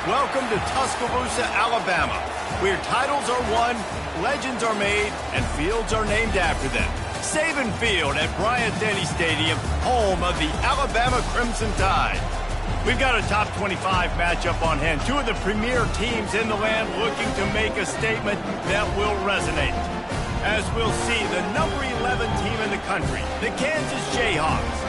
Welcome to Tuscaloosa, Alabama, where titles are won, legends are made, and fields are named after them. Saban Field at Bryant-Denny Stadium, home of the Alabama Crimson Tide. We've got a top 25 matchup on hand. Two of the premier teams in the land looking to make a statement that will resonate. As we'll see, the number 11 team in the country, the Kansas Jayhawks,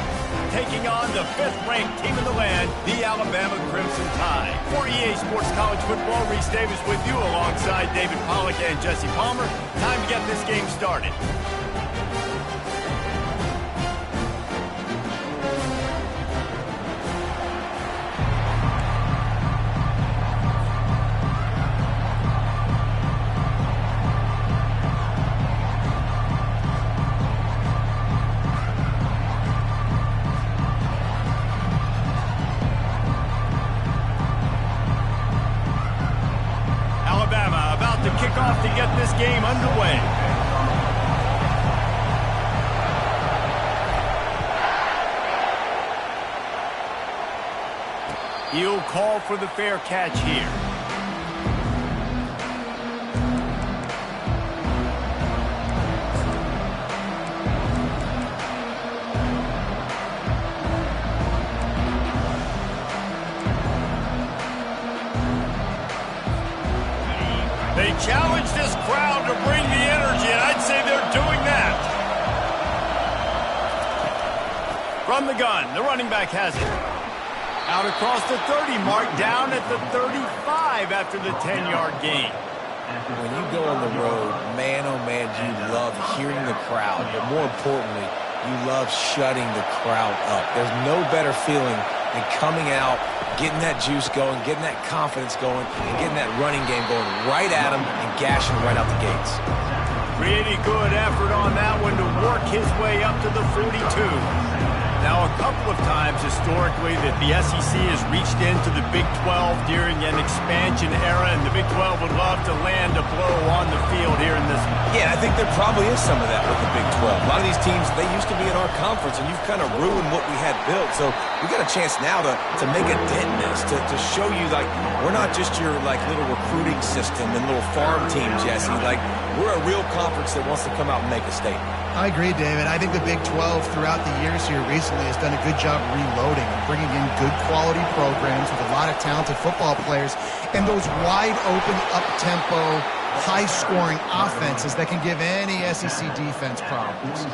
taking on the 5th-ranked team in the land, the Alabama Crimson Tide. For EA Sports College Football, Reese Davis with you alongside David Pollack and Jesse Palmer. Time to get this game started. Off to get this game underway. He'll call for the fair catch here. They challenge this crowd to bring the energy, and I'd say they're doing that. From the gun, the running back has it. Out across the 30 mark, down at the 35 after the 10-yard gain. When you go on the road, man, oh man, you love hearing the crowd, but more importantly, you love shutting the crowd up. There's no better feeling than coming out, getting that juice going, getting that confidence going, and getting that running game going right at him and gashing right out the gates. Pretty good effort on that one to work his way up to the 42. Now, a couple of times historically that the SEC has reached into the Big 12 during an expansion era, and the Big 12 would love to land a blow on the field here in this one. Yeah, I think there probably is some of that with the Big 12. A lot of these teams, they used to be in our conference, and you've kind of ruined what we had built. So we got a chance now to make a dent in this, to show you, like, we're not just your, like, little recruiting system and little farm team, Jesse. Like, we're a real conference that wants to come out and make a statement. I agree, David. I think the Big 12 throughout the years here recently has done a good job reloading and bringing in good quality programs with a lot of talented football players and those wide open, up-tempo, high-scoring offenses that can give any SEC defense problems.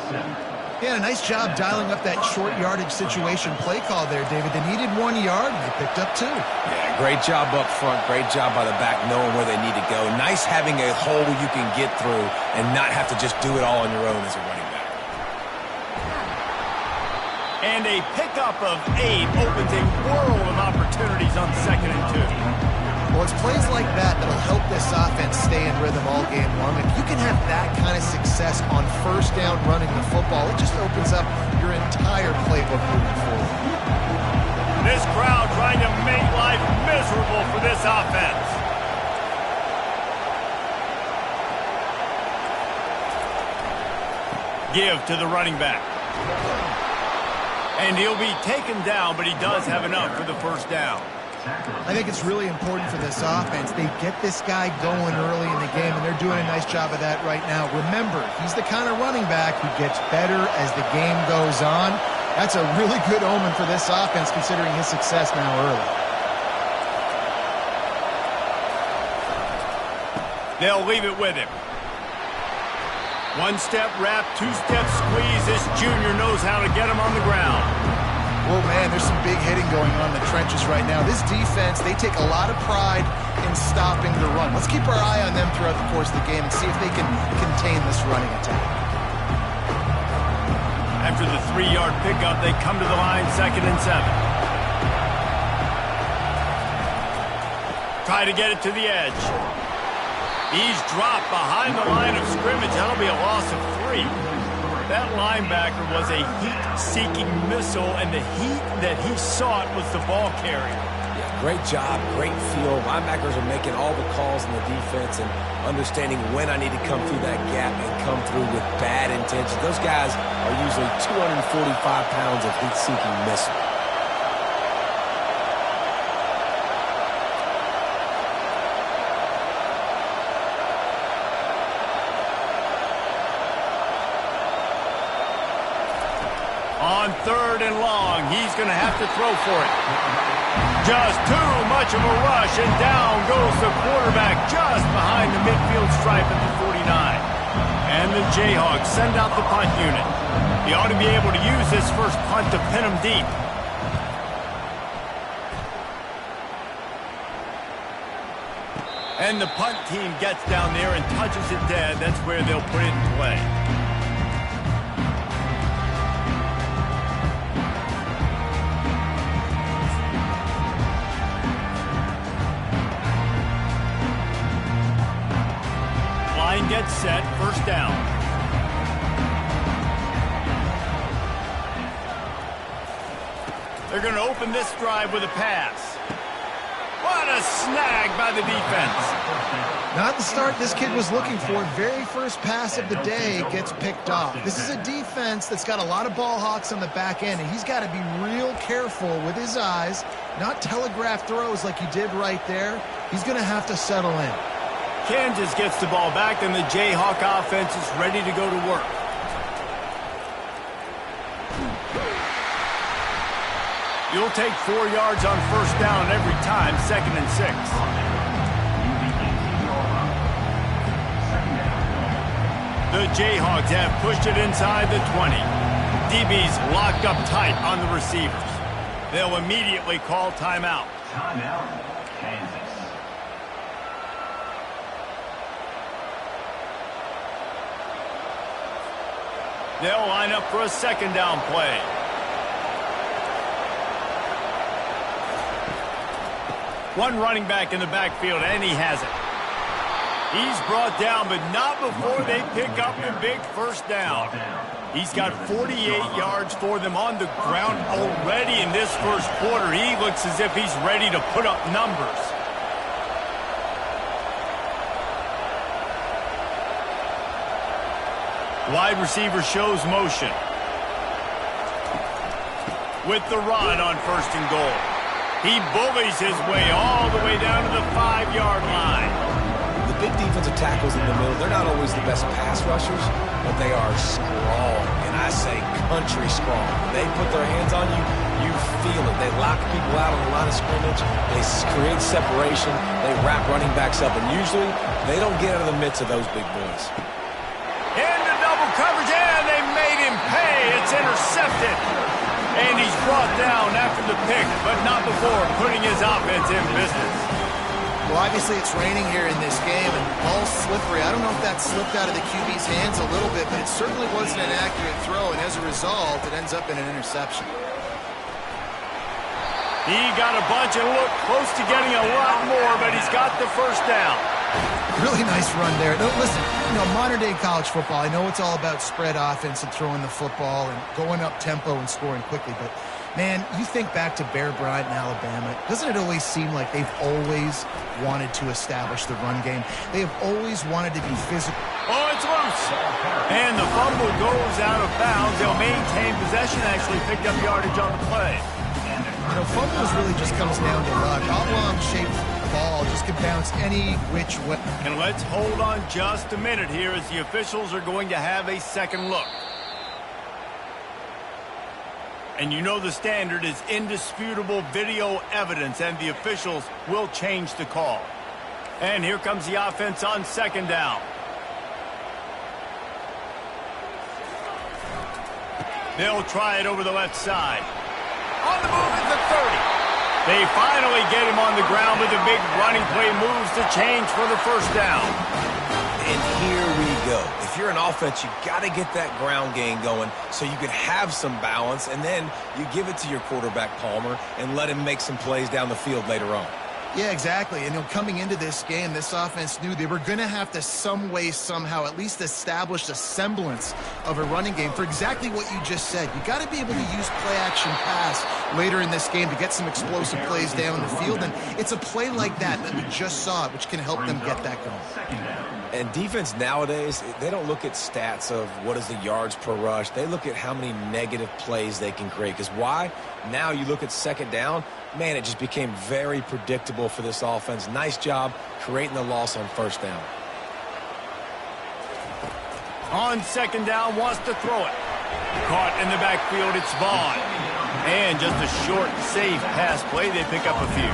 He had a nice job dialing up that short yardage situation play call there, David. They needed 1 yard, and they picked up 2. Yeah, great job up front. Great job by the back knowing where they need to go. Nice having a hole you can get through and not have to just do it all on your own as a running back. And a pickup of 8 opens a world of opportunities on 2nd and 2. Well, it's plays like that that'll help this offense stay in rhythm all game long. If you can have that kind of success on 1st down running the football, it just opens up your entire playbook moving forward. This crowd trying to make life miserable for this offense. Give to the running back. And he'll be taken down, but he does have enough for the 1st down. I think it's really important for this offense. They get this guy going early in the game, and they're doing a nice job of that right now. Remember, he's the kind of running back who gets better as the game goes on. That's a really good omen for this offense, considering his success now early. They'll leave it with him. 1-step wrap, 2-step squeeze. This junior knows how to get him on the ground. Oh, man, there's some big hitting going on in the trenches right now. This defense, they take a lot of pride in stopping the run. Let's keep our eye on them throughout the course of the game and see if they can contain this running attack. After the 3-yard pickup, they come to the line, 2nd and 7. Try to get it to the edge. He's dropped behind the line of scrimmage. That'll be a loss of 3. That linebacker was a heat-seeking missile, and the heat that he sought was the ball carrier. Yeah, great job, great feel. Linebackers are making all the calls in the defense and understanding when I need to come through that gap and come through with bad intentions. Those guys are usually 245 pounds of heat-seeking missile. On 3rd and long, he's going to have to throw for it. Just too much of a rush, and down goes the quarterback just behind the midfield stripe at the 49. And the Jayhawks send out the punt unit. He ought to be able to use this first punt to pin him deep. And the punt team gets down there and touches it dead. That's where they'll put it in play. Line gets set, first down. They're going to open this drive with a pass. What a snag by the defense. Not the start this kid was looking for. Very first pass of the day gets picked off. This is a defense that's got a lot of ball hawks on the back end, and he's got to be real careful with his eyes, not telegraph throws like he did right there. He's going to have to settle in. Kansas gets the ball back, and the Jayhawk offense is ready to go to work. You'll take 4 yards on first down every time, 2nd and 6. The Jayhawks have pushed it inside the 20. DB's locked up tight on the receivers. They'll immediately call timeout. Timeout, Kansas. They'll line up for a 2nd down play. One running back in the backfield, and he has it. He's brought down, but not before they pick up the big first down. He's got 48 yards for them on the ground already in this first quarter. He looks as if he's ready to put up numbers. Wide receiver shows motion. With the run on 1st and goal. He bullies his way all the way down to the 5-yard line. The big defensive tackles in the middle, they're not always the best pass rushers, but they are strong, and I say country strong. When they put their hands on you, you feel it. They lock people out on the line of scrimmage. They create separation. They wrap running backs up, and usually they don't get out of the midst of those big boys. Into double coverage, and they made him pay. It's intercepted. And he's brought down after the pick, but not before putting his offense in business. Well, obviously it's raining here in this game, and the ball's slippery. I don't know if that slipped out of the QB's hands a little bit, but it certainly wasn't an accurate throw, and as a result, it ends up in an interception. He got a bunch and looked close to getting a lot more, but he's got the first down. Really nice run there. No, listen, modern-day college football, I know it's all about spread offense and throwing the football and going up tempo and scoring quickly, but, man, you think back to Bear Bryant in Alabama, doesn't it always seem like they've always wanted to establish the run game? They have always wanted to be physical. Oh, it's loose. And the fumble goes out of bounds. They'll maintain possession, actually picked up yardage on the play. Fumbles really just comes down to luck. Oblong-shaped ball just can bounce any which way. And let's hold on just a minute here as the officials are going to have a second look. And you know the standard is indisputable video evidence, and the officials will change the call. And here comes the offense on 2nd down. They'll try it over the left side. On the move at the 30. They finally get him on the ground, but the big running play moves to change for the first down. And here we go. If you're an offense, you got to get that ground game going so you can have some balance, and then you give it to your quarterback, Palmer, and let him make some plays down the field later on. Yeah, exactly. And coming into this game, this offense knew they were going to have to some way, somehow, at least establish a semblance of a running game for exactly what you just said. You got to be able to use play-action pass later in this game to get some explosive plays down the field. And it's a play like that we just saw, which can help them get that going. And defense nowadays, they don't look at stats of what is the yards per rush. They look at how many negative plays they can create. Because why? Now you look at 2nd down, man, it just became very predictable for this offense. Nice job creating the loss on 1st down. On 2nd down, wants to throw it. Caught in the backfield, it's Vaughn. And just a short, safe pass play, they pick up a few.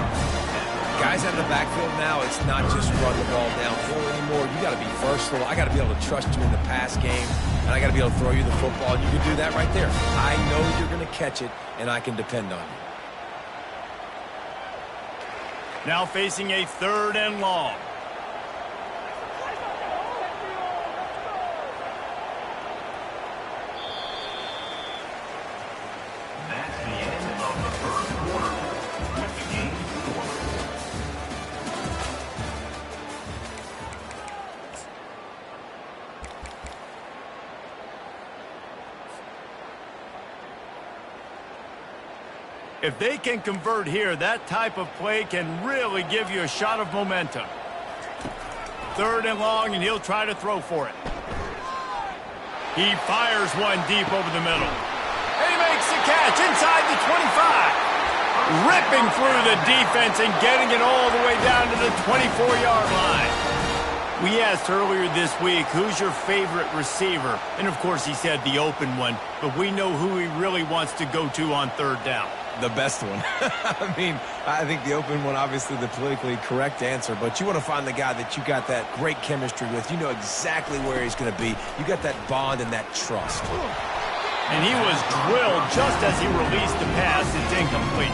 Guys out of the backfield now, it's not just run the ball downfield anymore. You got to be versatile. I got to be able to trust you in the pass game, and I got to be able to throw you the football. And you can do that right there. I know you're going to catch it, and I can depend on you. Now facing a 3rd and long. That's the end of the first quarter. With the game scored. If they can convert here, that type of play can really give you a shot of momentum. 3rd and long, and he'll try to throw for it. He fires one deep over the middle. He makes the catch inside the 25. Ripping through the defense and getting it all the way down to the 24-yard line. We asked earlier this week, who's your favorite receiver? And, of course, he said the open one, but we know who he really wants to go to on 3rd down. The best one. I mean, I think the open one, obviously the politically correct answer, but you want to find the guy that you got that great chemistry with. You know exactly where he's going to be. You got that bond and that trust. And he was drilled just as he released the pass. It's incomplete.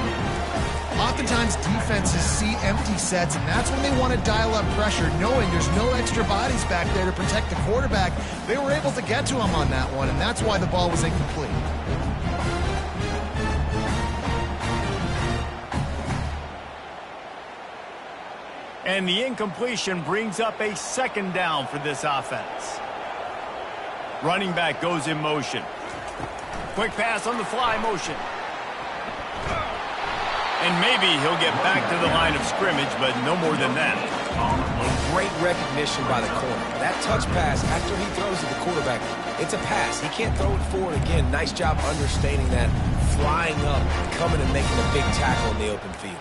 Oftentimes, defenses see empty sets, and that's when they want to dial up pressure, knowing there's no extra bodies back there to protect the quarterback. They were able to get to him on that one, and that's why the ball was incomplete. And the incompletion brings up a 2nd down for this offense. Running back goes in motion. Quick pass on the fly motion. And maybe he'll get back to the line of scrimmage, but no more than that. Great recognition by the corner. That touch pass after he throws to the quarterback, it's a pass. He can't throw it forward again. Nice job understanding that, flying up, coming and making a big tackle in the open field.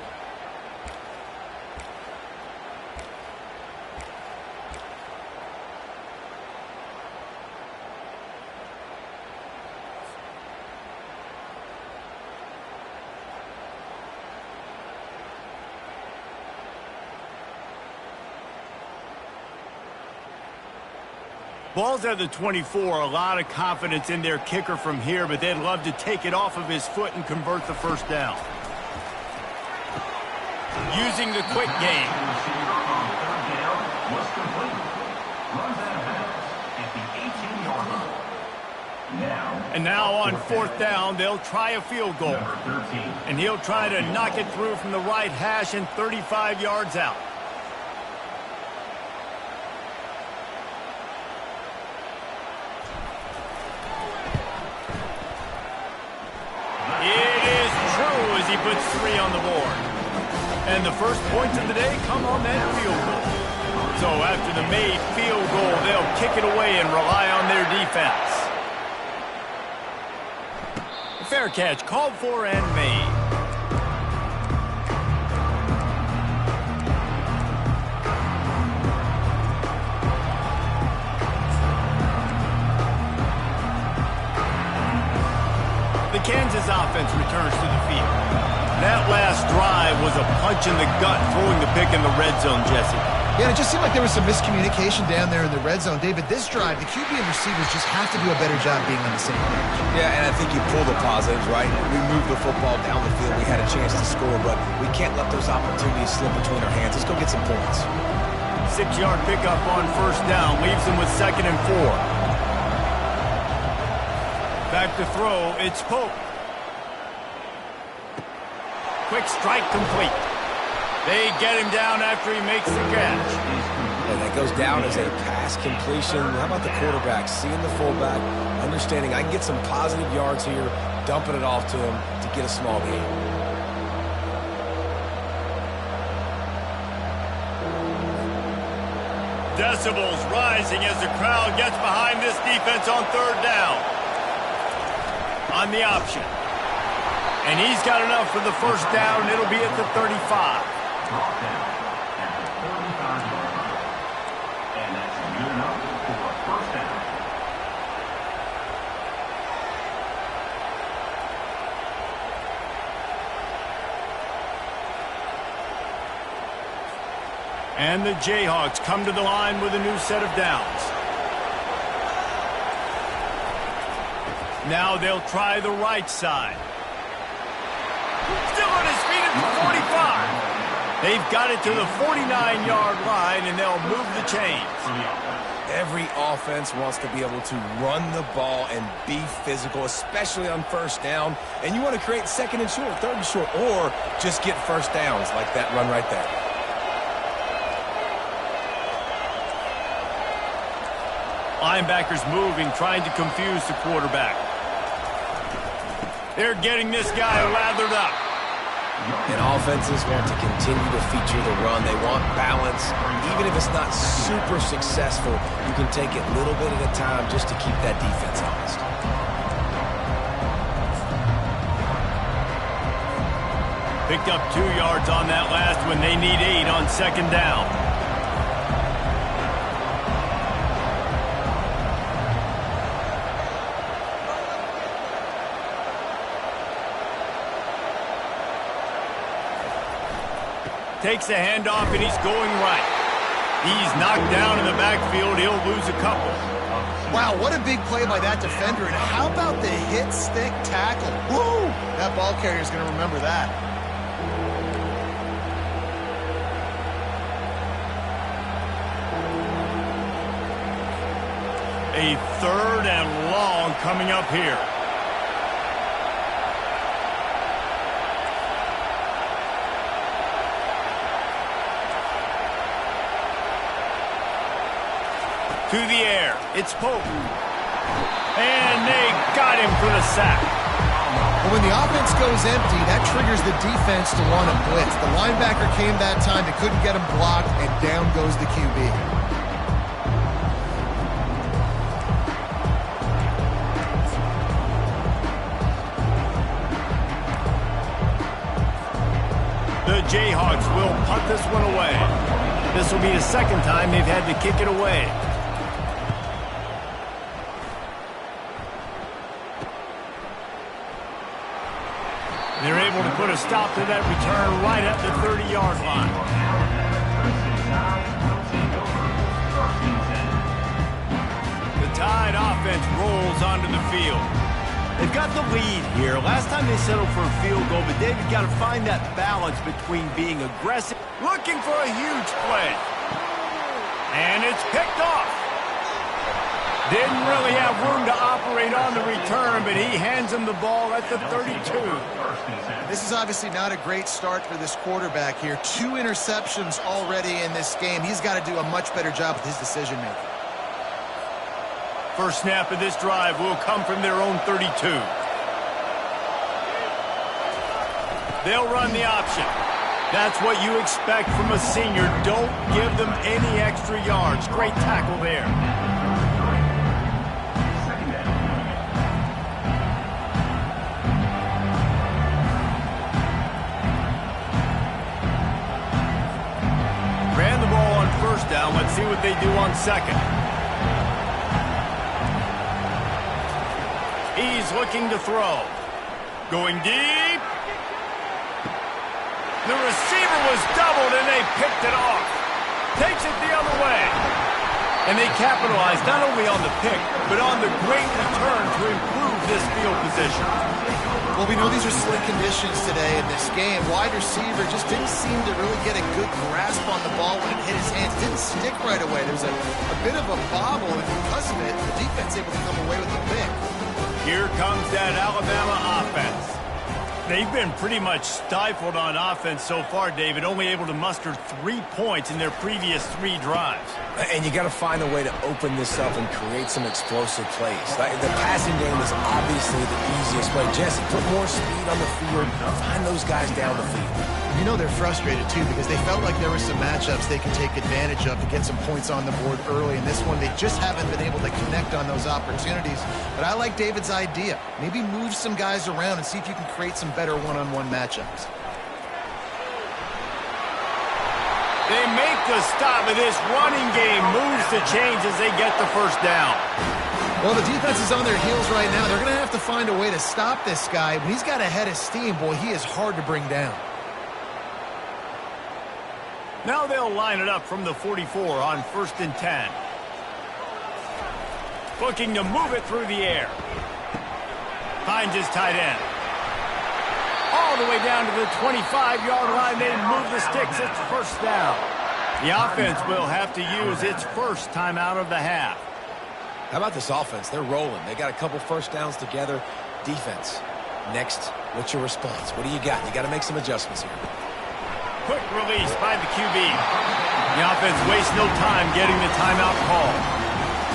Ball's at the 24, a lot of confidence in their kicker from here, but they'd love to take it off of his foot and convert the 1st down. Using the quick game. And now on 4th down, they'll try a field goal. And he'll try to knock it through from the right hash and 35 yards out. Puts 3 on the board. And the first points of the day come on that field goal. So after the made field goal, they'll kick it away and rely on their defense. Fair catch called for and made. The Kansas offense returns to the field. That last drive was a punch in the gut, throwing the pick in the red zone, Jesse. Yeah, it just seemed like there was some miscommunication down there in the red zone. David, this drive, the QB and receivers just have to do a better job being on the same page. Yeah, and I think you pull the positives, right? We moved the football down the field. We had a chance to score, but we can't let those opportunities slip between our hands. Let's go get some points. 6-yard pickup on 1st down, leaves them with 2nd and 4. Back to throw, it's Pope. Quick strike complete. They get him down after he makes the catch. And that goes down as a pass completion. How about the quarterback seeing the fullback, understanding I can get some positive yards here, dumping it off to him to get a small gain. Decibels rising as the crowd gets behind this defense on 3rd down. On the option. And he's got enough for the 1st down. It'll be at the 35. Drop down at the 35-yard line. And that's good enough for a 1st down. And the Jayhawks come to the line with a new set of downs. Now they'll try the right side. Still on his feet at the 45. They've got it to the 49-yard line, and they'll move the chains. Every offense wants to be able to run the ball and be physical, especially on first down. And you want to create second and short, third and short, or just get first downs like that run right there. Linebackers moving, trying to confuse the quarterback. They're getting this guy lathered up. And offenses want to continue to feature the run. They want balance. Even if it's not super successful, you can take it little bit at a time just to keep that defense honest. Picked up 2 yards on that last one. They need 8 on second down. Takes the handoff, and he's going right. He's knocked down in the backfield. He'll lose a couple. Wow, what a big play by that defender. And how about the hit stick tackle? Woo! That ball carrier's going to remember that. A 3rd and long coming up here. To the air. It's Pope. And they got him for the sack. But when the offense goes empty, that triggers the defense to want to blitz. The linebacker came that time. They couldn't get him blocked, and down goes the QB. The Jayhawks will punt this one away. This will be the second time they've had to kick it away. They're able to put a stop to that return right at the 30-yard line. The Tide offense rolls onto the field. They've got the lead here. Last time they settled for a field goal, but David got to find that balance between being aggressive, looking for a huge play. And it's picked off. Didn't really have room to operate on the return, but he hands him the ball at the 32. This is obviously not a great start for this quarterback here. 2 interceptions already in this game. He's got to do a much better job with his decision-making. First snap of this drive will come from their own 32. They'll run the option. That's what you expect from a senior. Don't give them any extra yards. Great tackle there. Ran the ball on first down. Let's see what they do on second. He's looking to throw. Going deep. The receiver was doubled, and they picked it off. Takes it the other way. And they capitalized not only on the pick, but on the great return to improve this field position. Well, we know these are slick conditions today in this game. Wide receiver just didn't seem to really get a good grasp on the ball when it hit his hands. Didn't stick right away. There was a bit of a bobble, and because of it, the defense able to come away with the pick. Here comes that Alabama offense. They've been pretty much stifled on offense so far, David, only able to muster 3 points in their previous 3 drives. And you got to find a way to open this up and create some explosive plays. The passing game is obviously the easiest way. Jesse, put more speed on the field. Find those guys down the field. You know they're frustrated, too, because they felt like there were some matchups they could take advantage of to get some points on the board early. In this one, they just haven't been able to connect on those opportunities. But I like David's idea. Maybe move some guys around and see if you can create some better one-on-one matchups. They make the stop, and this running game moves the chains as they get the first down. Well, the defense is on their heels right now. They're going to have to find a way to stop this guy. When he's got a head of steam, boy, he is hard to bring down. Now they'll line it up from the 44 on 1st and 10. Looking to move it through the air. Finds his tight end. All the way down to the 25-yard line. They move the sticks. It's first down. The offense will have to use its first timeout of the half. How about this offense? They're rolling. They got a couple first downs together. Defense. Next, what's your response? What do you got? You got to make some adjustments here. Quick release by the QB. The offense wastes no time getting the timeout call.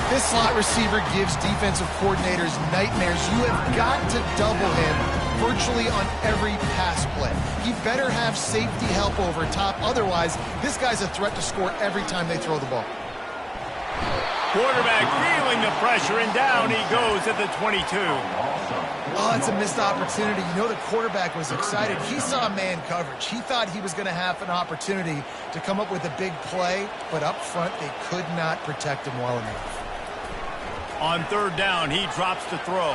This slot receiver gives defensive coordinators nightmares. You have got to double him virtually on every pass play. He better have safety help over top. Otherwise, this guy's a threat to score every time they throw the ball. Quarterback feeling the pressure, and down he goes at the 22. Oh, it's a missed opportunity. You know the quarterback was excited. He saw man coverage. He thought he was going to have an opportunity to come up with a big play, but up front they could not protect him well enough. On 3rd down, he drops to throw.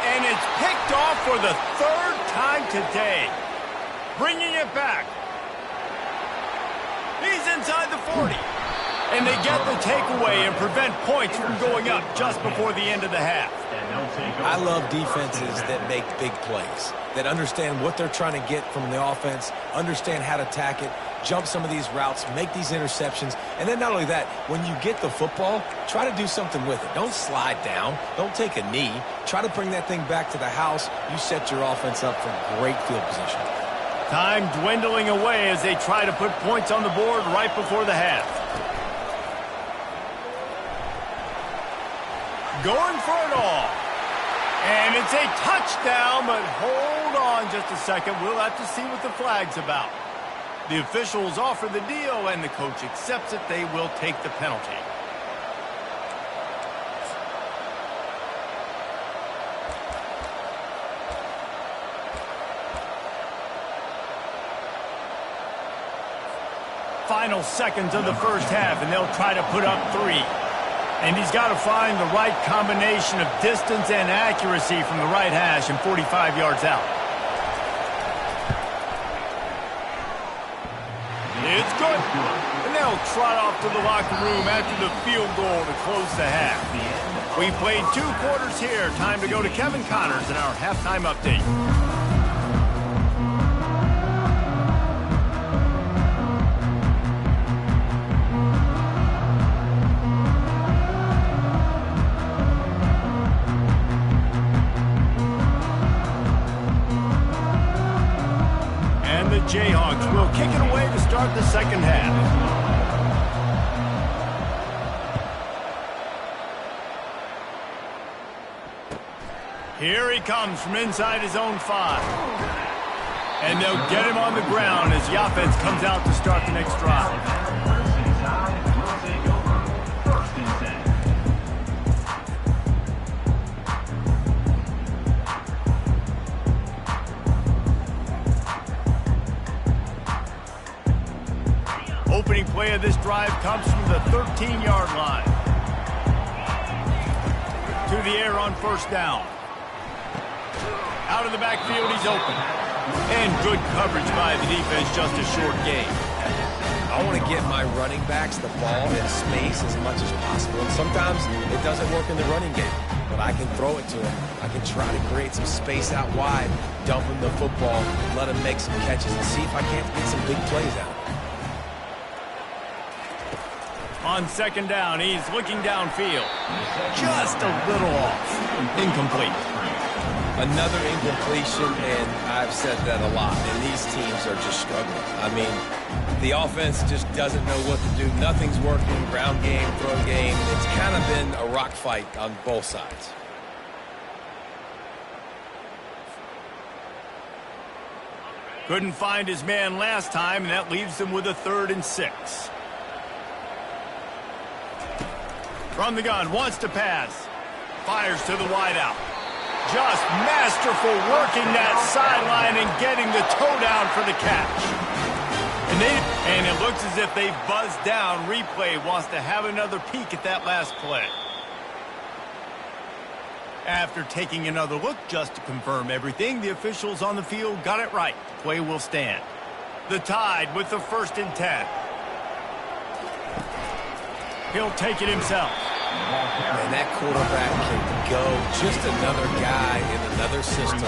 And it's picked off for the 3rd time today. Bringing it back. He's inside the 40. And they get the takeaway and prevent points from going up just before the end of the half. I love defenses that make big plays, that understand what they're trying to get from the offense, understand how to attack it, jump some of these routes, make these interceptions, and then not only that, when you get the football, try to do something with it. Don't slide down. Don't take a knee. Try to bring that thing back to the house. You set your offense up for great field position. Time dwindling away as they try to put points on the board right before the half. Going for it all. And it's a touchdown, but hold on just a second. We'll have to see what the flag's about. The officials offer the deal, and the coach accepts it. They will take the penalty. Final seconds of the first half, and they'll try to put up 3. And he's got to find the right combination of distance and accuracy from the right hash and 45 yards out. It's good. And they'll trot off to the locker room after the field goal to close the half. We played 2 quarters here. Time to go to Kevin Connors in our halftime update. Jayhawks will kick it away to start the second half. Here he comes from inside his own 5. And they'll get him on the ground as the offense comes out to start the next drive. Opening play of this drive comes from the 13-yard line. To the air on 1st down. Out of the backfield, he's open. And good coverage by the defense, just a short gain. I want to get my running backs the ball in space as much as possible. And sometimes it doesn't work in the running game, but I can throw it to him. I can try to create some space out wide, dump him the football, let him make some catches, and see if I can't get some big plays out. On 2nd down, he's looking downfield. Just a little off. Incomplete. Another incompletion, and I've said that a lot, and these teams are just struggling. I mean, the offense just doesn't know what to do. Nothing's working, ground game, throw game. It's kind of been a rock fight on both sides. Couldn't find his man last time, and that leaves them with a 3rd and 6. From the gun, wants to pass. Fires to the wideout. Just masterful working that sideline and getting the toe down for the catch. And it looks as if they buzzed down. Replay wants to have another peek at that last play. After taking another look just to confirm everything, the officials on the field got it right. The play will stand. The Tide with the 1st and 10. He'll take it himself. And that quarterback can go, just another guy in another system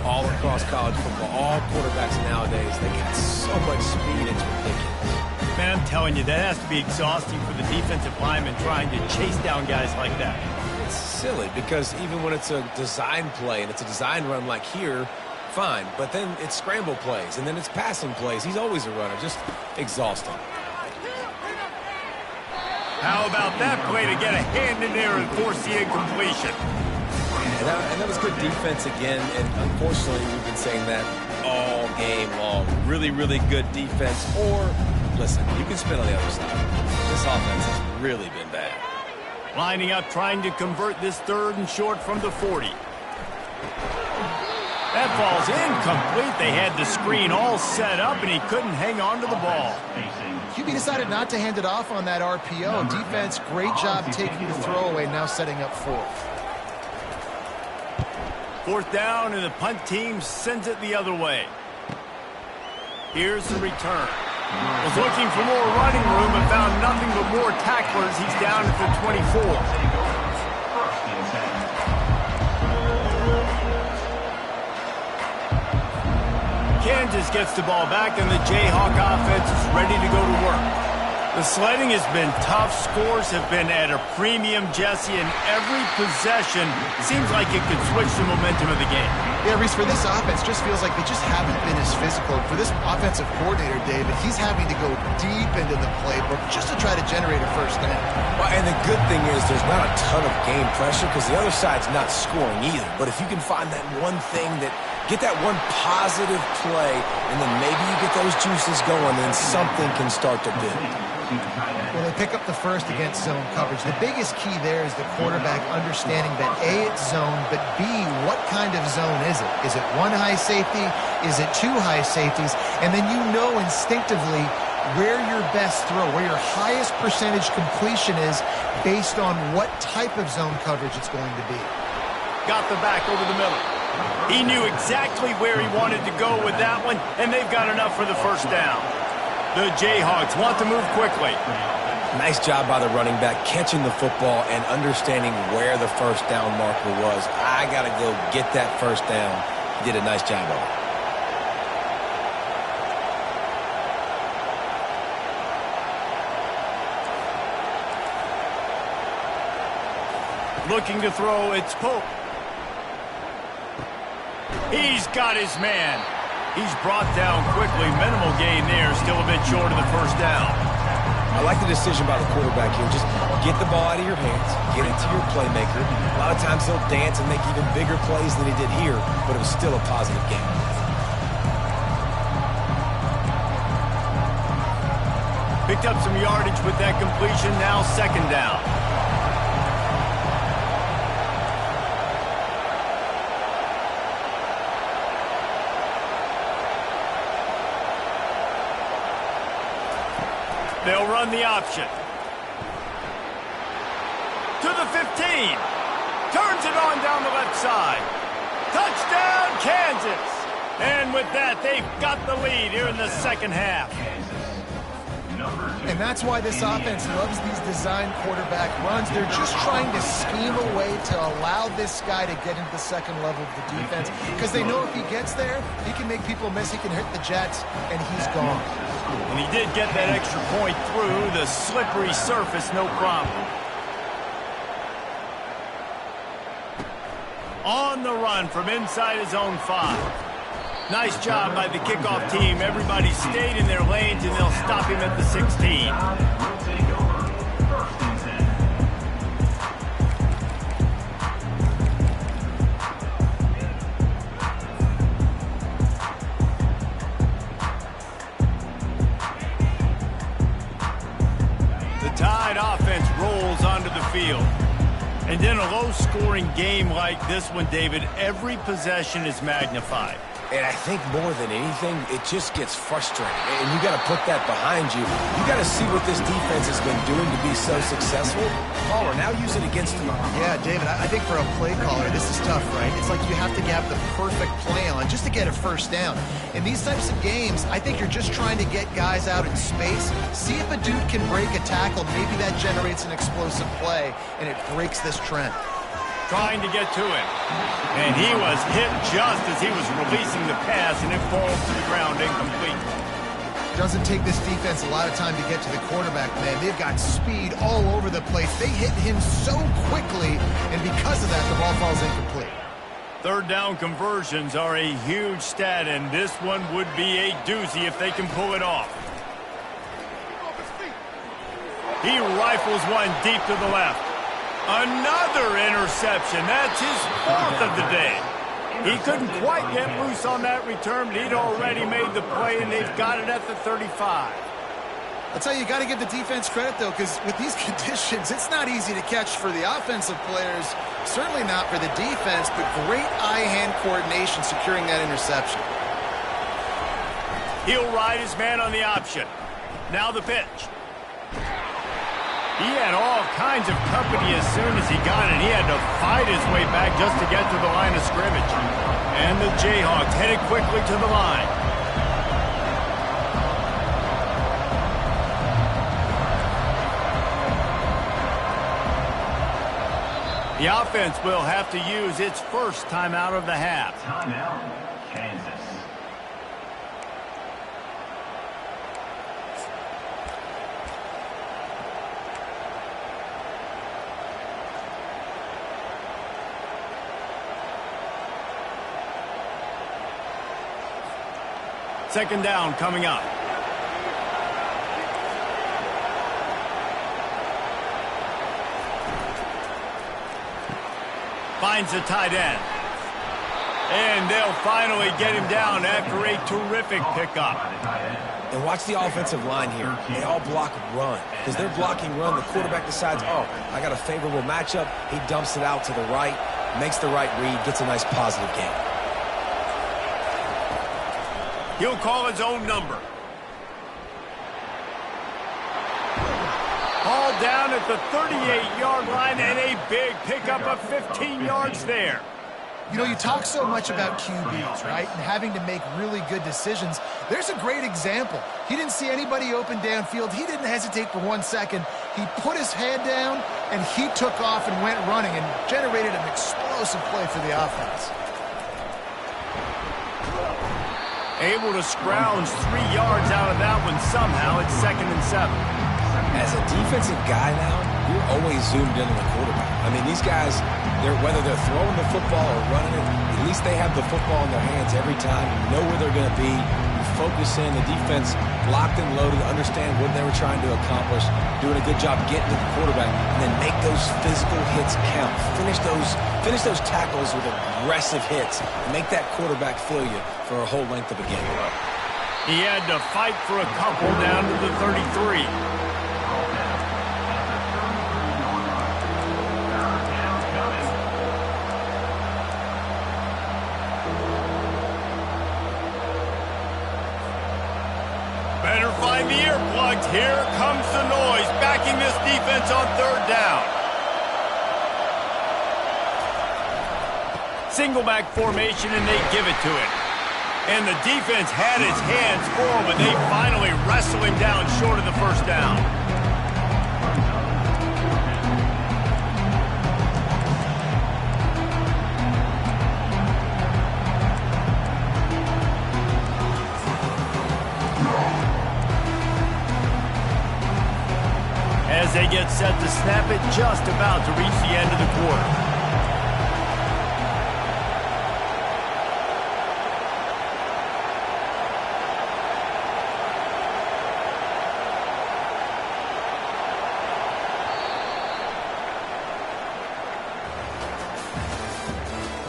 all across college football. All quarterbacks nowadays, they got so much speed, it's ridiculous. Man, I'm telling you, that has to be exhausting for the defensive lineman trying to chase down guys like that. It's silly because even when it's a design play and it's a design run like here, fine. But then it's scramble plays and then it's passing plays. He's always a runner, just exhausting. How about that play to get a hand in there and force the incompletion? And that was good defense again, and unfortunately we've been saying that all game long. Really, really good defense, or, listen, you can spin on the other side. This offense has really been bad. Lining up, trying to convert this 3rd and short from the 40. That ball's incomplete. They had the screen all set up, and he couldn't hang on to the ball. QB decided not to hand it off on that RPO. Defense, great job taking the throwaway, now setting up 4th. 4th down, and the punt team sends it the other way. Here's the return. Was looking for more running room and found nothing but more tacklers. He's down at the 24. Kansas gets the ball back, and the Jayhawk offense is ready to go to work. The sledding has been tough. Scores have been at a premium, Jesse, and every possession seems like it could switch the momentum of the game. Yeah, Reese, for this offense, just feels like they just haven't been as physical. For this offensive coordinator, David, he's having to go deep into the playbook just to try to generate a 1st down. Well, and the good thing is there's not a ton of game pressure because the other side's not scoring either. But if you can find that one thing that get that one positive play, and then maybe you get those juices going, then something can start to build. Well, they pick up the 1st against zone coverage. The biggest key there is the quarterback understanding that A, it's zone, but B, what kind of zone is it? Is it 1 high safety? Is it 2 high safeties? And then you know instinctively where your best throw, where your highest percentage completion is based on what type of zone coverage it's going to be. Got the back over the middle. He knew exactly where he wanted to go with that one, and they've got enough for the 1st down. The Jayhawks want to move quickly. Nice job by the running back, catching the football and understanding where the 1st down marker was. I got to go get that 1st down. He did a nice job of it. Looking to throw, it's Pope. He's got his man. He's brought down quickly. Minimal gain there, still a bit short of the 1st down. I like the decision by the quarterback here. Just get the ball out of your hands, get it to your playmaker. A lot of times he'll dance and make even bigger plays than he did here, but it was still a positive game. Picked up some yardage with that completion, now 2nd down. They'll run the option. To the 15. Turns it on down the left side. Touchdown, Kansas. And with that, they've got the lead here in the 2nd half. And that's why this offense loves these design quarterback runs. They're just trying to scheme a way to allow this guy to get into the 2nd level of the defense because they know if he gets there, he can make people miss, he can hit the Jets, and he's gone. And he did get that extra point through the slippery surface, no problem. On the run from inside his own 5. Nice job by the kickoff team. Everybody stayed in their lanes, and they'll stop him at the 16. The Tide offense rolls onto the field. And in a low-scoring game like this one, David, every possession is magnified. And I think more than anything, it just gets frustrating. And you got to put that behind you. You got to see what this defense has been doing to be so successful. Caller, now use it against them. Yeah, David, I think for a play caller, this is tough, right? It's like you have to have the perfect play on just to get a first down. In these types of games, I think you're just trying to get guys out in space, see if a dude can break a tackle. Maybe that generates an explosive play, and it breaks this trend. Trying to get to him. And he was hit just as he was releasing the pass, and it falls to the ground incomplete. Doesn't take this defense a lot of time to get to the quarterback, man. They've got speed all over the place. They hit him so quickly, and because of that, the ball falls incomplete. Third down conversions are a huge stat, and this one would be a doozy if they can pull it off. He rifles one deep to the left. Another interception. That's his fourth of the day. He couldn't quite get loose on that return, but he'd already made the play, and they've got it at the 35. I'll tell you, you got to give the defense credit, though, because with these conditions, it's not easy to catch for the offensive players, certainly not for the defense, but great eye-hand coordination securing that interception. He'll ride his man on the option. Now the pitch. He had all kinds of company as soon as he got it. He had to fight his way back just to get to the line of scrimmage. And the Jayhawks headed quickly to the line. The offense will have to use its first timeout of the half. Timeout, Kansas. Second down coming up. Finds the tight end. And they'll finally get him down after a terrific pickup. And watch the offensive line here. They all block run. Because they're blocking run, the quarterback decides, oh, I got a favorable matchup. He dumps it out to the right, makes the right read, gets a nice positive gain. He'll call his own number. Hauled down at the 38-yard line, and a big pickup of 15 yards there. You know, you talk so much about QBs, right, and having to make really good decisions. There's a great example. He didn't see anybody open downfield. He didn't hesitate for 1 second. He put his head down, and he took off and went running and generated an explosive play for the offense. Able to scrounge 3 yards out of that one somehow. It's 2nd and 7. As a defensive guy now, you're always zoomed in on the quarterback. I mean, these guys, whether they're throwing the football or running it, at least they have the football in their hands every time. You know where they're going to be. You focus in. The defense locked and loaded, understand what they were trying to accomplish, doing a good job getting to the quarterback, and then make those physical hits count. Finish those tackles with aggressive hits. Make that quarterback feel you for a whole length of a game. He had to fight for a couple down to the 33. Better find the earplugs. Here comes the noise, backing this defense on 3rd down. Single back formation, and they give it to him. And the defense had his hands full, but they finally wrestle him down short of the first down. As they get set to snap it, just about to reach the end of the quarter.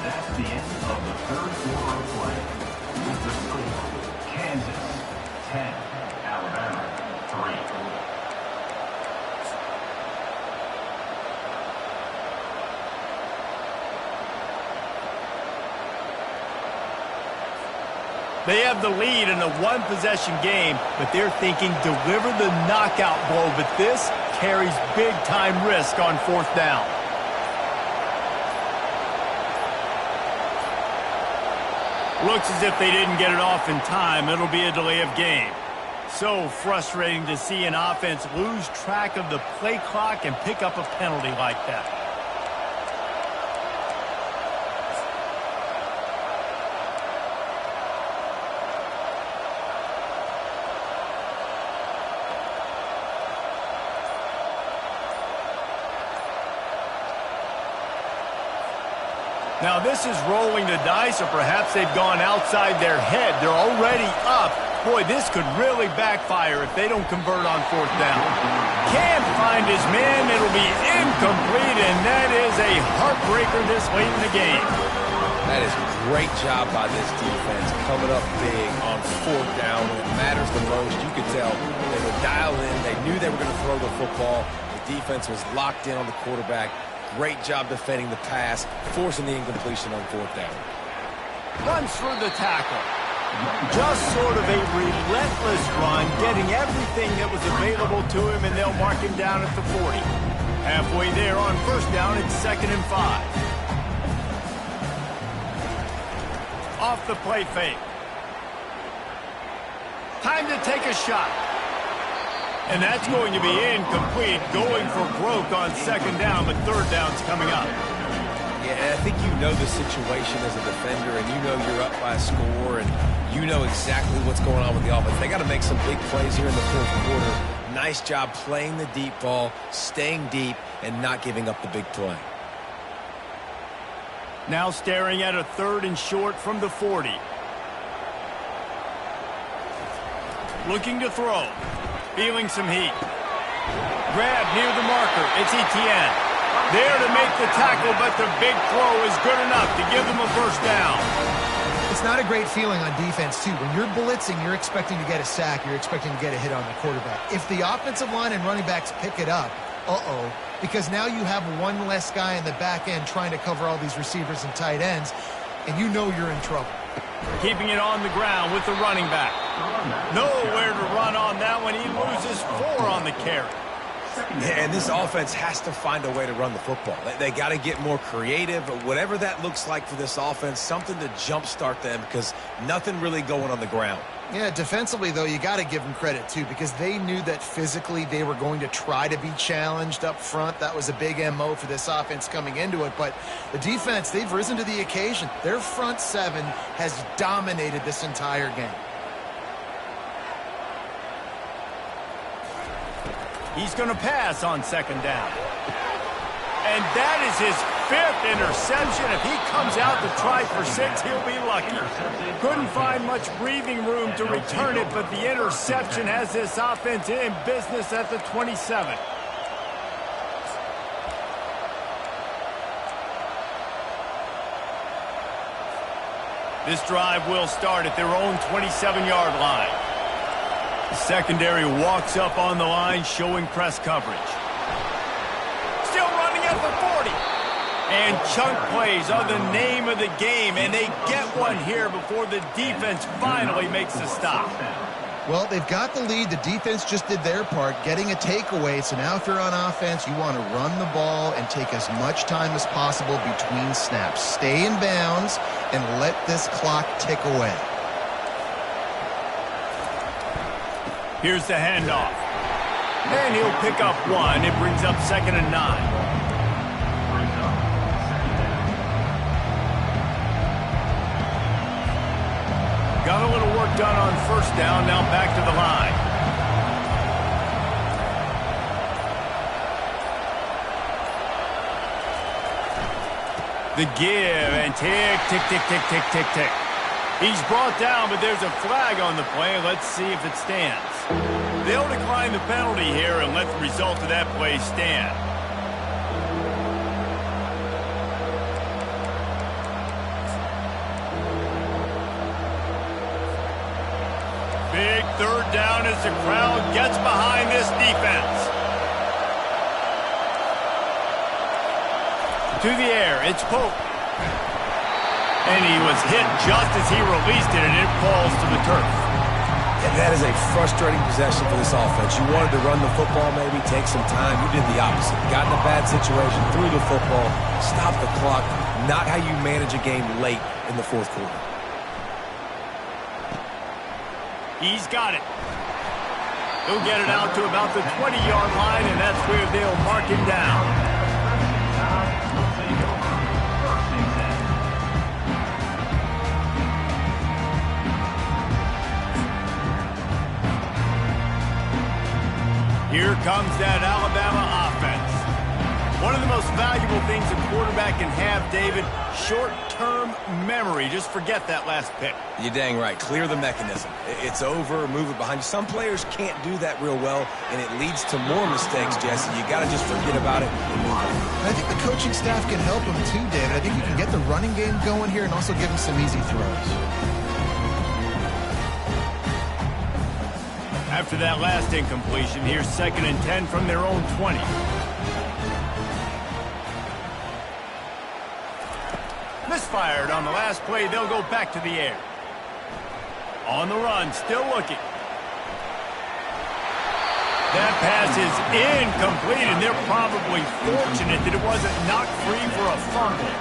That's the end of the 3rd quarter of play. The score, Kansas 10, Alabama 3. They have the lead in a one-possession game, but they're thinking deliver the knockout blow, but this carries big-time risk on fourth down. Looks as if they didn't get it off in time. It'll be a delay of game. So frustrating to see an offense lose track of the play clock and pick up a penalty like that. Now this is rolling the dice, or perhaps they've gone outside their head. They're already up. Boy, this could really backfire if they don't convert on fourth down. Can't find his man. It'll be incomplete, and that is a heartbreaker this late in the game. That is a great job by this defense, coming up big on fourth down when it matters the most. You could tell they were dialed in. They knew they were going to throw the football. The defense was locked in on the quarterback. Great job defending the pass, forcing the incompletion on fourth down. Runs through the tackle. Just sort of a relentless run, getting everything that was available to him, and they'll mark him down at the 40. Halfway there on first down, it's 2nd and 5. Off the play fake. Time to take a shot. And that's going to be incomplete, going for broke on 2nd down, but 3rd down's coming up. Yeah, and I think you know the situation as a defender, and you know you're up by a score, and you know exactly what's going on with the offense. They got to make some big plays here in the fourth quarter. Nice job playing the deep ball, staying deep, and not giving up the big play. Now staring at a 3rd and short from the 40. Looking to throw. Feeling some heat. Grab near the marker. It's Etienne. There to make the tackle, but the big throw is good enough to give them a first down. It's not a great feeling on defense, too. When you're blitzing, you're expecting to get a sack. You're expecting to get a hit on the quarterback. If the offensive line and running backs pick it up, because now you have one less guy in the back end trying to cover all these receivers and tight ends, and you know you're in trouble. Keeping it on the ground with the running back. Nowhere to run on that one. He loses 4 on the carry. Yeah, and this offense has to find a way to run the football. They got to get more creative, whatever that looks like for this offense, something to jumpstart them, because nothing really going on the ground. Yeah, defensively, though, you got to give them credit, too, because they knew that physically they were going to try to be challenged up front. That was a big MO for this offense coming into it. But the defense, they've risen to the occasion. Their front 7 has dominated this entire game. He's going to pass on 2nd down. And that is his 5th interception. If he comes out to try for 6, he'll be lucky. Couldn't find much breathing room to return it, but the interception has this offense in business at the 27. This drive will start at their own 27-yard line. The secondary walks up on the line, showing press coverage. Still running at the 40. And chunk plays are the name of the game, and they get one here before the defense finally makes the stop. Well, they've got the lead. The defense just did their part, getting a takeaway. So now if you're on offense, you want to run the ball and take as much time as possible between snaps. Stay in bounds and let this clock tick away. Here's the handoff. And he'll pick up 1. It brings up 2nd and 9. Got a little work done on first down, now back to the line. The give, and tick, tick, tick, tick, tick, tick, tick. He's brought down, but there's a flag on the play. Let's see if it stands. They'll decline the penalty here and let the result of that play stand. Big 3rd down as the crowd gets behind this defense. To the air, it's Pope. And he was hit just as he released it, and it falls to the turf. And that is a frustrating possession for this offense. You wanted to run the football, maybe take some time. You did the opposite. Got in a bad situation, threw the football, stopped the clock. Not how you manage a game late in the fourth quarter. He's got it. He'll get it out to about the 20-yard line, and that's where they'll mark him down. Here comes that Alabama offense. One of the most valuable things a quarterback can have, David, short-term memory. Just forget that last pick. You're dang right. Clear the mechanism. It's over, move it behind you. Some players can't do that real well, and it leads to more mistakes, Jesse. You got to just forget about it and move on. I think the coaching staff can help him too, David. I think you can get the running game going here and also give him some easy throws. After that last incompletion, here's 2nd and 10 from their own 20. Misfired on the last play. They'll go back to the air. On the run, still looking. That pass is incomplete, and they're probably fortunate that it wasn't knocked free for a fumble.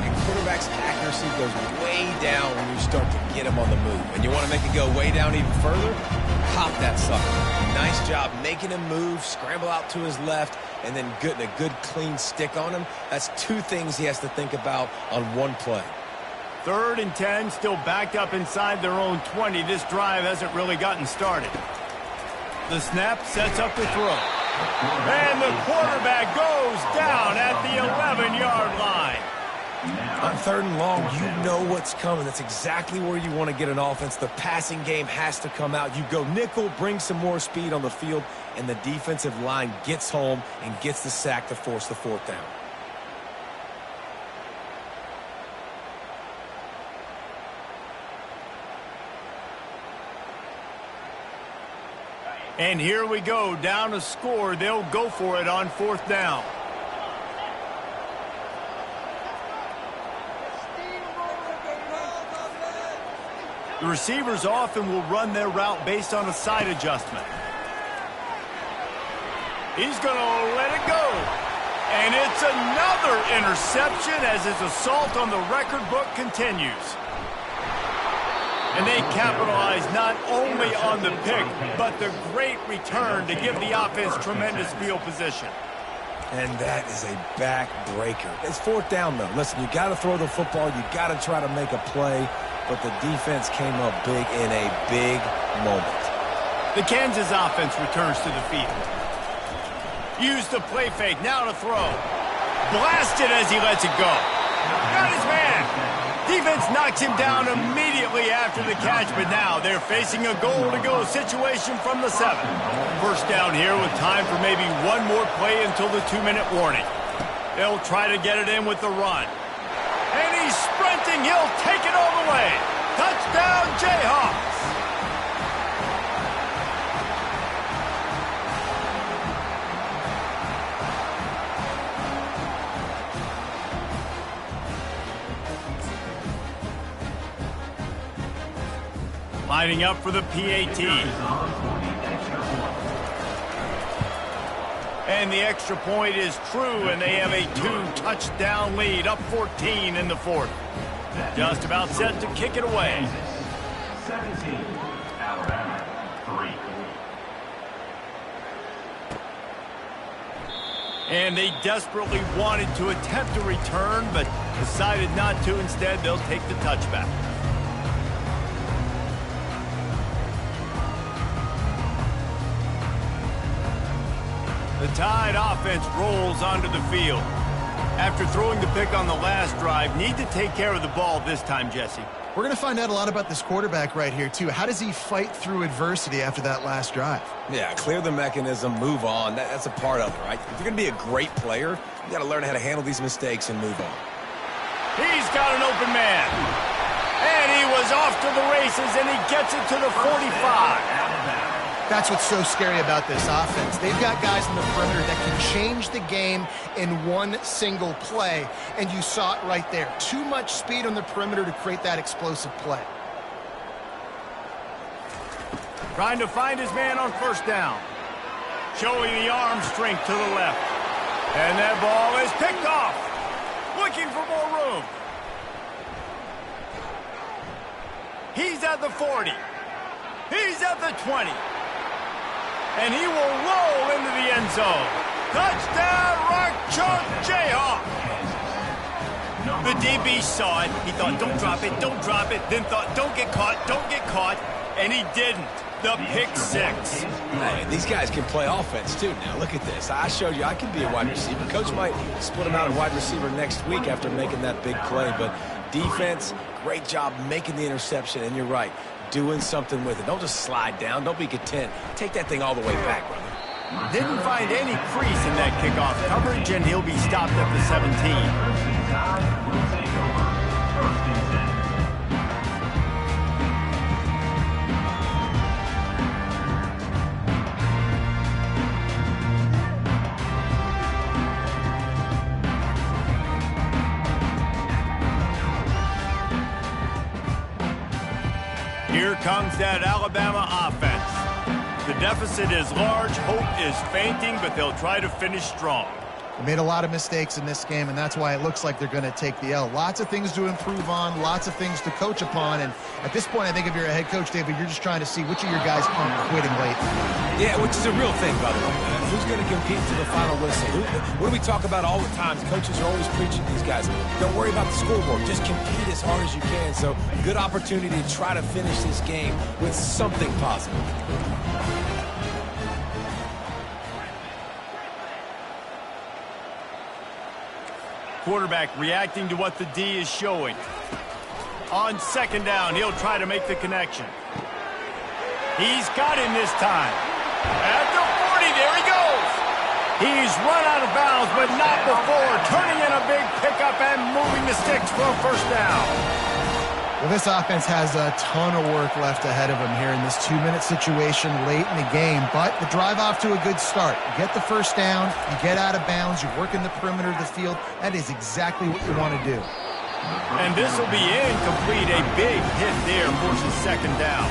And quarterback's accuracy goes way down when you start to get him on the move. And you want to make it go way down even further? Pop that sucker. Nice job making him move, scramble out to his left, and then getting a good clean stick on him. That's two things he has to think about on one play. 3rd and 10, still backed up inside their own 20. This drive hasn't really gotten started. The snap sets up the throw. And the quarterback goes down at the 11-yard line. On 3rd and long, you know what's coming. That's exactly where you want to get an offense. The passing game has to come out. You go nickel, bring some more speed on the field, and the defensive line gets home and gets the sack to force the 4th down. And here we go, down a score. They'll go for it on 4th down. The receivers often will run their route based on a side adjustment. He's going to let it go. And it's another interception as his assault on the record book continues. And they capitalize not only on the pick, but the great return to give the offense tremendous field position. And that is a backbreaker. It's 4th down, though. Listen, you got to throw the football. You got to try to make a play. But the defense came up big in a big moment. The Kansas offense returns to the field. Use the play fake, now to throw. Blasted as he lets it go. Got his man. Defense knocks him down immediately after the catch, but now they're facing a goal-to-go situation from the 7. 1st down here with time for maybe one more play until the 2-minute warning. They'll try to get it in with the run. And he's sprinting. He'll take it all the way. Touchdown, Jayhawks. Lining up for the PAT. And the extra point is true, and they have a 2-touchdown lead, up 14 in the 4th. Just about set to kick it away. 17, Alabama, 3. And they desperately wanted to attempt a return, but decided not to. Instead, they'll take the touchback. The Tide offense rolls onto the field. After throwing the pick on the last drive, need to take care of the ball this time, Jesse. We're going to find out a lot about this quarterback right here, too. How does he fight through adversity after that last drive? Yeah, clear the mechanism, move on. That's a part of it, right? If you're going to be a great player, you got to learn how to handle these mistakes and move on. He's got an open man. And he was off to the races, and he gets it to the 45. That's what's so scary about this offense. They've got guys in the perimeter that can change the game in one single play, and you saw it right there. Too much speed on the perimeter to create that explosive play. Trying to find his man on first down. Showing the arm strength to the left. And that ball is picked off. Looking for more room. He's at the 40. He's at the 20. And he will roll into the end zone. Touchdown, Rock Chalk Jayhawk. The DB saw it. He thought, don't drop it, don't drop it. Then thought, don't get caught. And he didn't. The pick six. Hey, these guys can play offense, too. Now, look at this. I showed you I can be a wide receiver. Coach might split him out at wide receiver next week after making that big play. But defense, great job making the interception. And you're right, doing something with it. Don't just slide down. Don't be content. Take that thing all the way back, brother. Didn't find any crease in that kickoff coverage, and he'll be stopped at the 17. Here comes that Alabama offense. The deficit is large, hope is fainting, but they'll try to finish strong. They made a lot of mistakes in this game, and that's why it looks like they're going to take the L. Lots of things to improve on, lots of things to coach upon, and at this point, I think if you're a head coach, David, you're just trying to see which of your guys aren't quitting late. Yeah, which is a real thing, by the way. Who's going to compete to the final whistle? What do we talk about all the time? Coaches are always preaching to these guys. Don't worry about the scoreboard. Just compete as hard as you can. So, good opportunity to try to finish this game with something positive. Quarterback reacting to what the D is showing. On second down, he'll try to make the connection. He's got him this time. At the 40, there he goes. He's run out of bounds, but not before turning in a big pickup and moving the sticks for a first down. Well, this offense has a ton of work left ahead of them here in this 2-minute situation late in the game, but the drive off to a good start. You get the first down, you get out of bounds, you work in the perimeter of the field. That is exactly what you want to do. And this will be incomplete. A big hit there forces second down.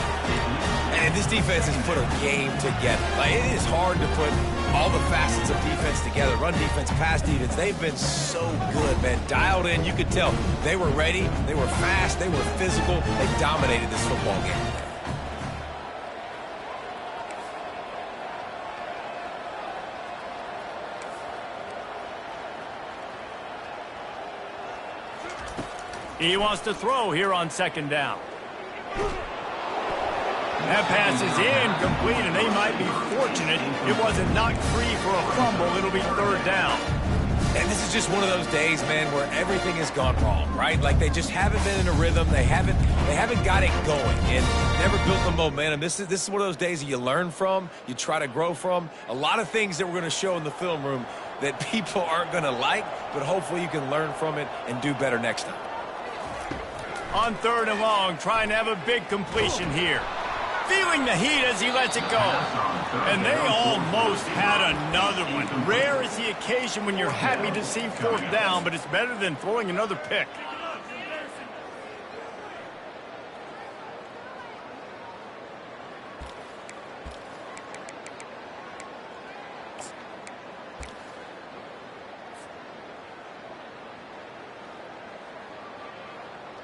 And this defense has put a game together. Like, it is hard to put all the facets of defense together. Run defense, pass defense. They've been so good, man. Dialed in. You could tell they were ready. They were fast. They were physical. They dominated this football game. He wants to throw here on second down. That pass is incomplete, and they might be fortunate it wasn't knocked free for a fumble. It'll be third down. And this is just one of those days, man, where everything has gone wrong, right? Like, they just haven't been in a rhythm. They haven't got it going and never built the momentum. This is one of those days that you learn from, you try to grow from. A lot of things that we're going to show in the film room that people aren't going to like, but hopefully you can learn from it and do better next time. On third and long, trying to have a big completion here. Feeling the heat as he lets it go. And they almost had another one. Rare is the occasion when you're happy to see fourth down, but it's better than throwing another pick.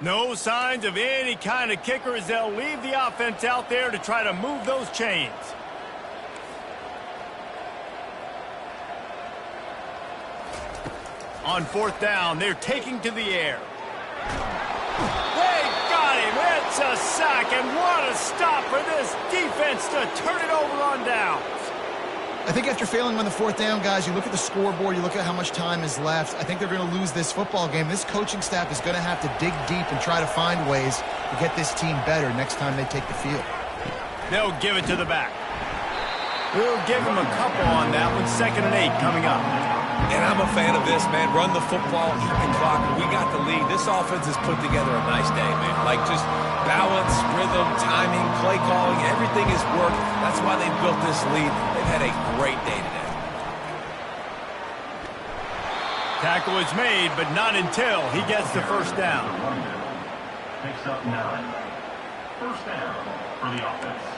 No signs of any kind of kicker as they'll leave the offense out there to try to move those chains. On fourth down, they're taking to the air. They got him. It's a sack, and what a stop for this defense to turn it over on downs. I think after failing on the fourth down, guys, you look at the scoreboard, you look at how much time is left. I think they're going to lose this football game. This coaching staff is going to have to dig deep and try to find ways to get this team better next time they take the field. They'll give it to the back. We'll give them a couple on that one. 2nd and 8 coming up. And I'm a fan of this, man. Run the football, eat the clock. We got the lead. This offense has put together a nice day, man. Like just balance, rhythm, timing, play calling, everything has worked. That's why they've built this lead. They've had a great day today. Tackle is made, but not until he gets the first down. Picks up 9. First down for the offense.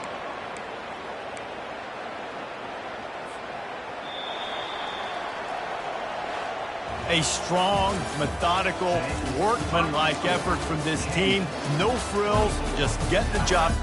A strong, methodical, workmanlike effort from this team. No frills, just get the job